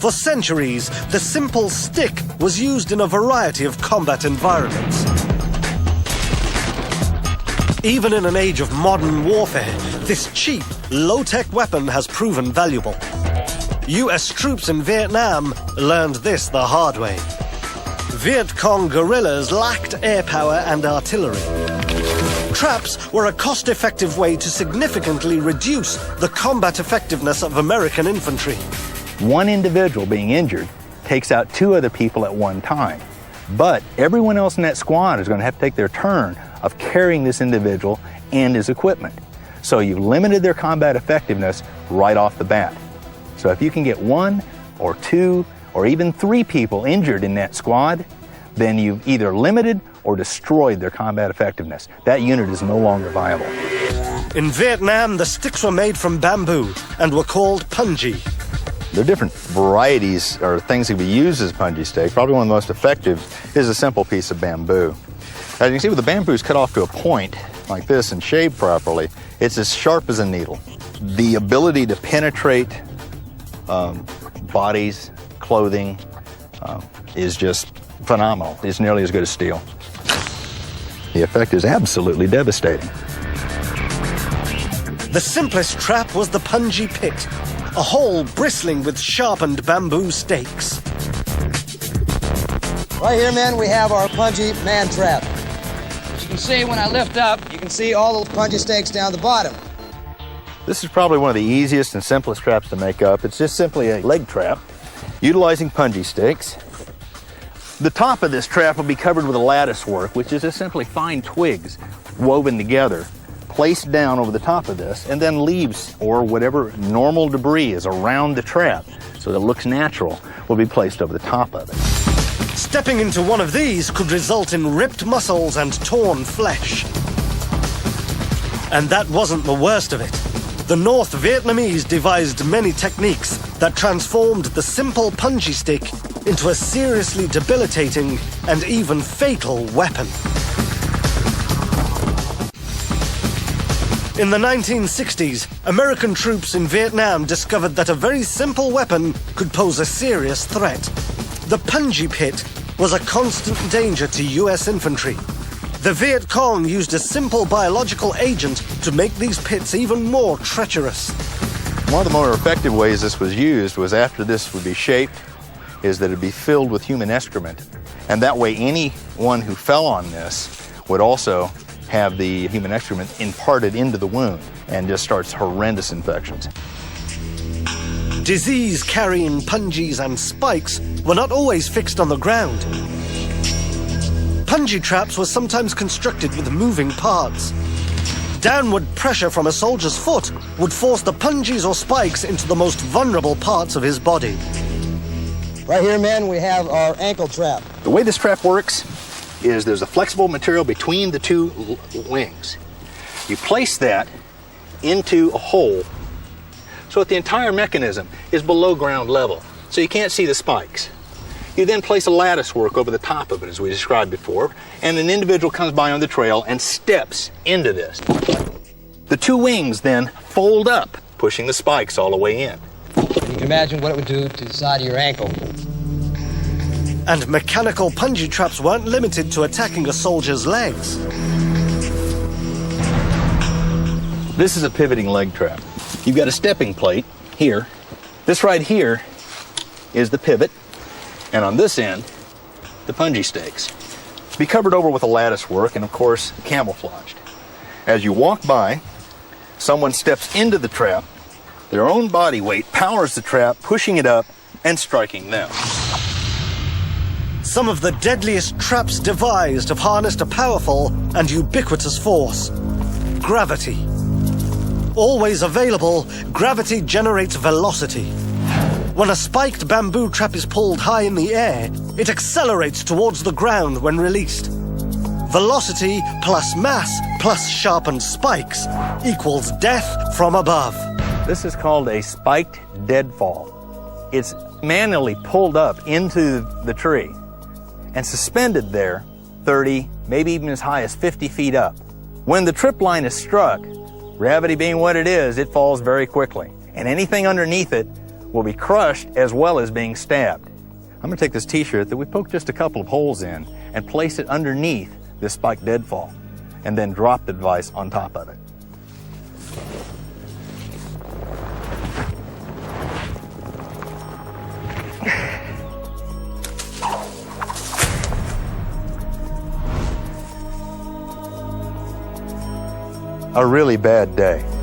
For centuries, the simple stick was used in a variety of combat environments. Even in an age of modern warfare, this cheap, low-tech weapon has proven valuable. US troops in Vietnam learned this the hard way. Viet Cong guerrillas lacked air power and artillery. Traps were a cost-effective way to significantly reduce the combat effectiveness of American infantry. One individual being injured takes out 2 other people at one time. But everyone else in that squad is going to have to take their turn of carrying this individual and his equipment. So you've limited their combat effectiveness right off the bat. So if you can get 1 or 2 or even 3 people injured in that squad, then you've either limited or destroyed their combat effectiveness. That unit is no longer viable. In Vietnam, the sticks were made from bamboo and were called punji. There are different varieties or things that we use as punji stick. Probably one of the most effective is a simple piece of bamboo. As you can see, with the bamboo is cut off to a point like this and shaved properly, it's as sharp as a needle. The ability to penetrate bodies, clothing, is just phenomenal. It's nearly as good as steel. The effect is absolutely devastating. The simplest trap was the punji pit, a hole bristling with sharpened bamboo stakes. Right here, men, we have our punji man trap. As you can see, when I lift up, You can see all the punji stakes down the bottom. This is probably one of the easiest and simplest traps to make up. It's just simply a leg trap utilizing punji sticks. The top of this trap will be covered with a lattice work, which is just simply fine twigs woven together, placed down over the top of this, and then leaves or whatever normal debris is around the trap so that it looks natural will be placed over the top of it. Stepping into one of these could result in ripped muscles and torn flesh. And that wasn't the worst of it. The North Vietnamese devised many techniques that transformed the simple punji stick into a seriously debilitating and even fatal weapon. In the 1960s, American troops in Vietnam discovered that a very simple weapon could pose a serious threat. The punji pit was a constant danger to US infantry. The Viet Cong used a simple biological agent to make these pits even more treacherous. One of the more effective ways this was used was after this would be shaped, is that it would be filled with human excrement. And that way anyone who fell on this would also have the human excrement imparted into the wound and just starts horrendous infections. Disease-carrying punjis and spikes were not always fixed on the ground. Punji traps were sometimes constructed with moving parts. Downward pressure from a soldier's foot would force the punjis or spikes into the most vulnerable parts of his body. Right here, men, we have our ankle trap. The way this trap works is there's a flexible material between the 2 wings. You place that into a hole so that the entire mechanism is below ground level, so you can't see the spikes. You then place a lattice work over the top of it, as we described before, and an individual comes by on the trail and steps into this. The 2 wings then fold up, pushing the spikes all the way in. You can imagine what it would do to the side of your ankle. And mechanical punji traps weren't limited to attacking a soldier's legs. This is a pivoting leg trap. You've got a stepping plate here. This right here is the pivot, and on this end, the punji stakes. Be covered over with a lattice work and, of course, camouflaged. As you walk by, someone steps into the trap. Their own body weight powers the trap, pushing it up and striking them. Some of the deadliest traps devised have harnessed a powerful and ubiquitous force: gravity. Always available, gravity generates velocity. When a spiked bamboo trap is pulled high in the air, it accelerates towards the ground when released. Velocity plus mass plus sharpened spikes equals death from above. This is called a spiked deadfall. It's manually pulled up into the tree and suspended there 30, maybe even as high as 50 feet up. When the trip line is struck, gravity being what it is, it falls very quickly. And anything underneath it will be crushed as well as being stabbed. I'm going to take this t-shirt that we poked just a couple of holes in and place it underneath this spiked deadfall, and then drop the device on top of it. A really bad day.